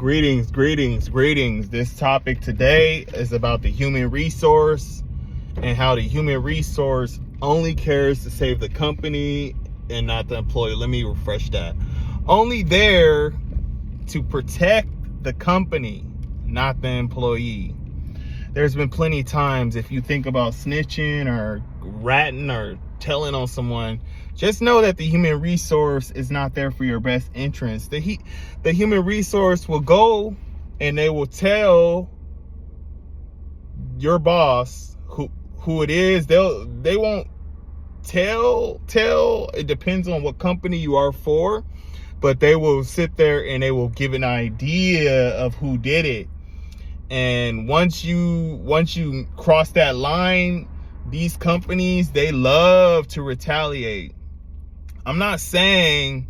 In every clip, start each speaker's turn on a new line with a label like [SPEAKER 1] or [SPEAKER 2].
[SPEAKER 1] Greetings. This topic today is about the human resource and how the human resource only cares to save the company and not the employee. Let me refresh that. Only there to protect the company, not the employee. There's been plenty of times, if you think about snitching or ratting or telling on someone, just know that the human resource is not there for your best interest. The human resource will go and they will tell your boss who it is. They won't tell. It depends on what company you are for, but they will sit there and they will give an idea of who did it. And once you cross that line, these companies, they love to retaliate. I'm not saying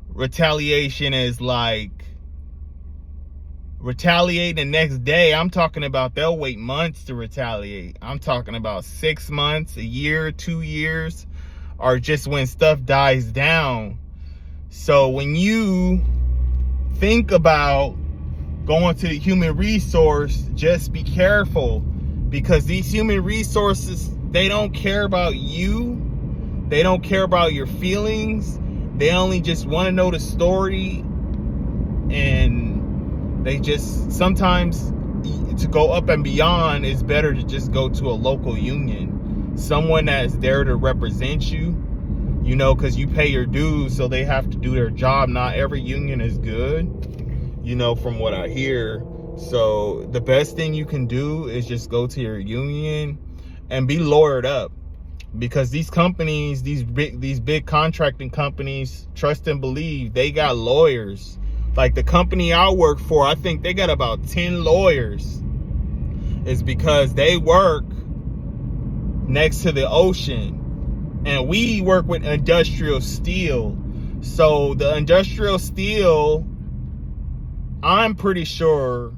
[SPEAKER 1] retaliation is like retaliate the next day. I'm talking about they'll wait months to retaliate. I'm talking about 6 months, a year, 2 years, or just when stuff dies down. So when you think about going to the human resource, just be careful, because these human resources, they don't care about you. They don't care about your feelings. They only just want to know the story. And they just, sometimes to go up and beyond, it's better to just go to a local union. Someone that's there to represent you, you know, because you pay your dues, so they have to do their job. Not every union is good, you know, from what I hear. So the best thing you can do is just go to your union and be lawyered up. Because these companies, these big contracting companies, trust and believe, they got lawyers. Like the company I work for, I think they got about 10 lawyers. It's because they work next to the ocean. And we work with industrial steel. So the industrial steel, I'm pretty sure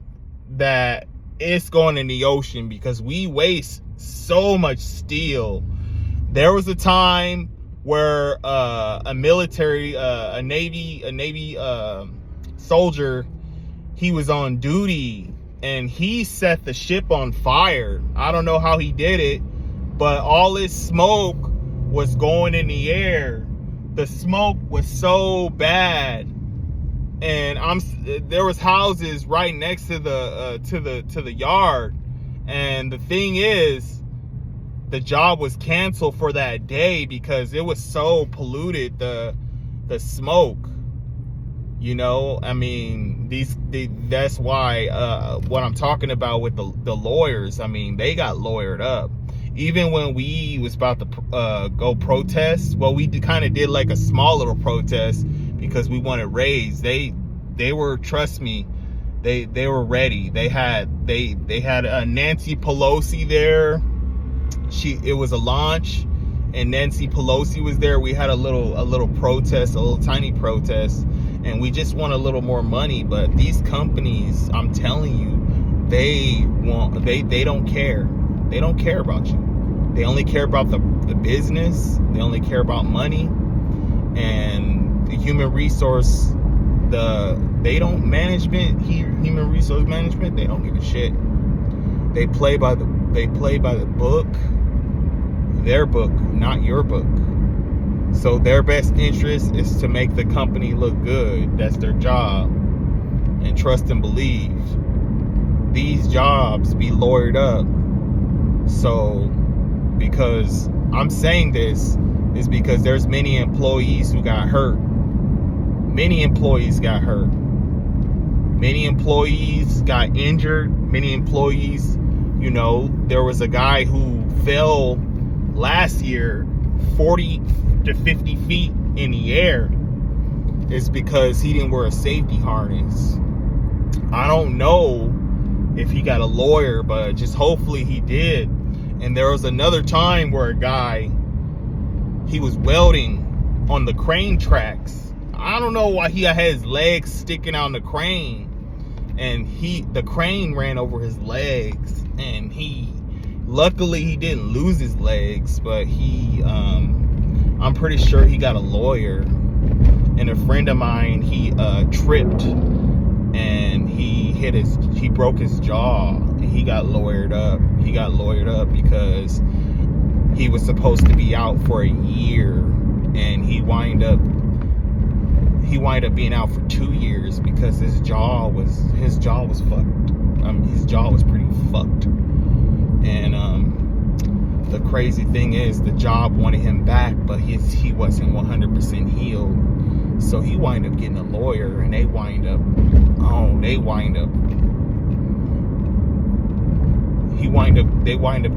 [SPEAKER 1] that it's going in the ocean because we waste so much steel. There was a time where a Navy soldier, he was on duty and he set the ship on fire. I don't know how he did it, but all this smoke was going in the air. The smoke was so bad, and there was houses right next to the yard, and the thing is, the job was canceled for that day because it was so polluted, the smoke. You know, I mean, that's why what I'm talking about with the lawyers, I mean, they got lawyered up. Even when we was about to go protest, well, we kind of did like a small little protest because we wanted raised. They were, trust me, they were ready. They had Nancy Pelosi there. It was a launch, and Nancy Pelosi was there. We had a little protest, a little tiny protest, and we just want a little more money. But these companies, I'm telling you, they don't care. They don't care about you. They only care about the business. They only care about money. And the human resource, human resource management, they don't give a shit. They play by the book, their book, not your book. So their best interest is to make the company look good. That's their job. And trust and believe, these jobs be lawyered up. So, because I'm saying this is because there's many employees who got hurt. Many employees got hurt. Many employees got injured. Many employees, you know, there was a guy who fell last year 40 to 50 feet in the air. It's because he didn't wear a safety harness. I don't know if he got a lawyer, but just hopefully he did. And there was another time where a guy, he was welding on the crane tracks. I don't know why he had his legs sticking out in the crane. And the crane ran over his legs, and luckily he didn't lose his legs, but I'm pretty sure he got a lawyer. And a friend of mine, he tripped and he broke his jaw, and he got lawyered up because he was supposed to be out for a year, and he wind up being out for 2 years because his jaw was fucked. His jaw was pretty fucked. And the crazy thing is, the job wanted him back, but he wasn't 100% healed. So he wind up getting a lawyer, and they wind up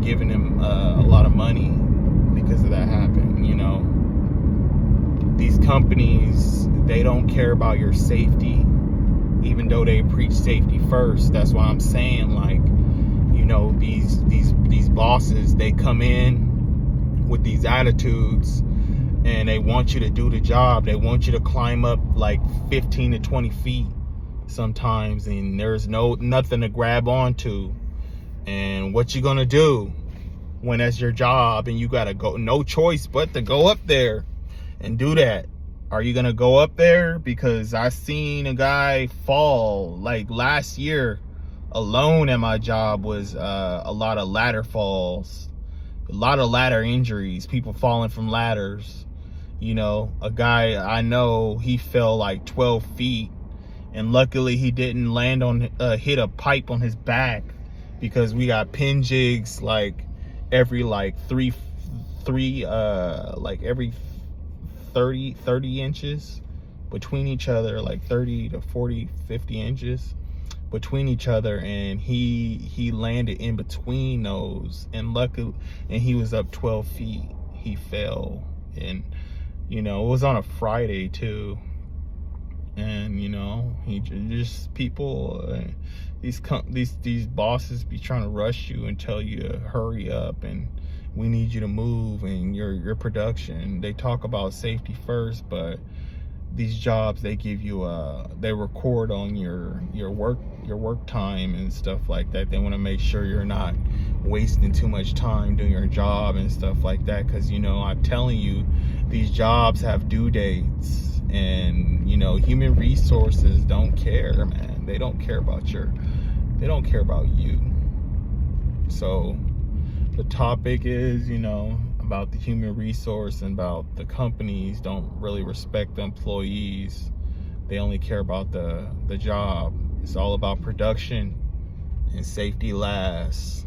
[SPEAKER 1] giving him a lot of money because of that happened. You know, these companies, they don't care about your safety, even though they preach safety first. That's why I'm saying, like, you know, these bosses, they come in with these attitudes, and they want you to do the job. They want you to climb up like 15 to 20 feet sometimes, and there's nothing to grab onto. And what you gonna do when that's your job and you gotta go, no choice but to go up there and do that? Are you gonna go up there? Because I seen a guy fall, like last year alone at my job was a lot of ladder falls, a lot of ladder injuries, people falling from ladders. You know, a guy I know, he fell like 12 feet, and luckily he didn't land on hit a pipe on his back, because we got pin jigs like every like every 30 inches between each other, like 30 to 40, 50 inches between each other, and he landed in between those, and luckily, and he was up 12 feet. He fell, and you know, it was on a Friday too. And you know, he just, people, these bosses be trying to rush you and tell you to hurry up, and we need you to move, and your production. They talk about safety first, but these jobs, they give you they record on your work time and stuff like that. They want to make sure you're not wasting too much time doing your job and stuff like that, because, you know, I'm telling you, these jobs have due dates, and you know, human resources don't care, man. They don't care about you. So the topic is, you know, about the human resource, and about the companies don't really respect the employees. They only care about the job. It's all about production, and safety last.